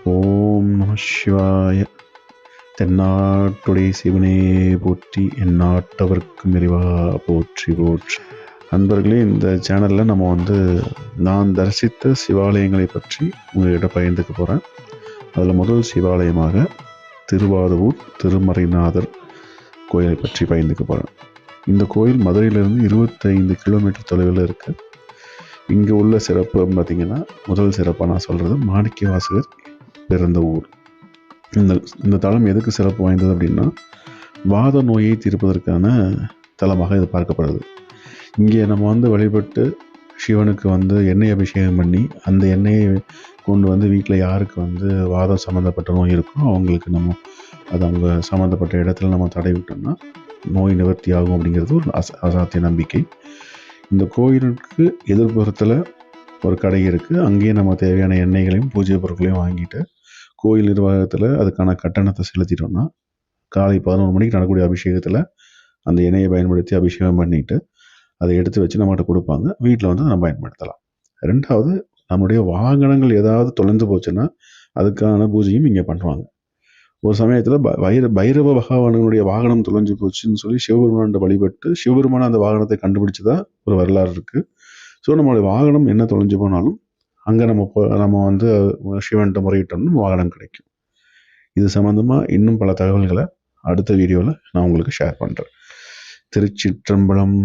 ஓம் நம சிவாய. தென்னாட்டுடைய சிவனே போற்றி, எந்நாட்டவர்க்கும் இறைவா போற்றி போற்றி. நண்பர்களே, இந்த சேனலில் நம்ம நான் தரிசித்த சிவாலயங்களை பற்றி உங்கள்கிட்ட பகிர்ந்துக்க போகிறேன். அதில் முதல் சிவாலயமாக திருவாதவூர் திருமறைநாதர் கோயிலை பற்றி பகிர்ந்துக்க போகிறேன். இந்த கோயில் மதுரையிலிருந்து 25 கிலோமீட்டர் தொலைவில் இருக்குது. இங்கே உள்ள சிறப்பு பார்த்திங்கன்னா, முதல் சிறப்பாக நான் சொல்கிறது மாணிக்கவாசகர் பிறந்த ஊர். இந்த தலம் எதுக்கு சிறப்பு வாய்ந்தது அப்படின்னா, வாத நோயை தீர்ப்பதற்கான தலமாக இது பார்க்கப்படுது. இங்கே நம்ம வழிபட்டு சிவனுக்கு எண்ணெய் அபிஷேகம் பண்ணி, அந்த எண்ணெயை கொண்டு வீட்டில் யாருக்கு வாதம் சம்மந்தப்பட்ட நோய் இருக்கோ அவங்களுக்கு அது அவங்க சம்மந்தப்பட்ட இடத்துல நம்ம தடவிட்டோம்னா நோய் நிவர்த்தி ஆகும் அப்படிங்கிறது ஒரு அசாத்திய நம்பிக்கை. இந்த கோயிலுக்கு எதிர்ப்புறத்தில் ஒரு கடை இருக்குது. அங்கேயே நம்ம தேவையான எண்ணெய்களையும் பூஜை பொருட்களையும் வாங்கிட்டு கோயில் நிர்வாகத்தில் அதுக்கான கட்டணத்தை செலுத்திட்டோம்னா காலை 11 மணிக்கு நடக்கக்கூடிய அபிஷேகத்தில் அந்த எண்ணெயை பயன்படுத்தி அபிஷேகம் பண்ணிவிட்டு அதை எடுத்து வச்சு நம்மகிட்ட கொடுப்பாங்க. வீட்டில் நம்ம பயன்படுத்தலாம். ரெண்டாவது, நம்முடைய வாகனங்கள் ஏதாவது தொலைந்து போச்சுன்னா அதுக்கான பூஜையும் இங்கே பண்ணுவாங்க. ஒரு சமயத்தில் பைரவ பகவானுடைய வாகனம் தொலைஞ்சு போச்சுன்னு சொல்லி சிவபெருமான் வழிபட்டு சிவபெருமான அந்த வாகனத்தை கண்டுபிடிச்சதா ஒரு வரலாறு இருக்குது. ஸோ நம்மளுடைய வாகனம் என்ன தொலைஞ்சு போனாலும் அங்கே நம்ம சிவன்கிட்ட முறையிட்டோம்னு வாகனம் கிடைக்கும். இது சம்மந்தமாக இன்னும் பல தகவல்களை அடுத்த வீடியோவில் நான் உங்களுக்கு ஷேர் பண்ணுறேன். திருச்சிற்றம்பலம்.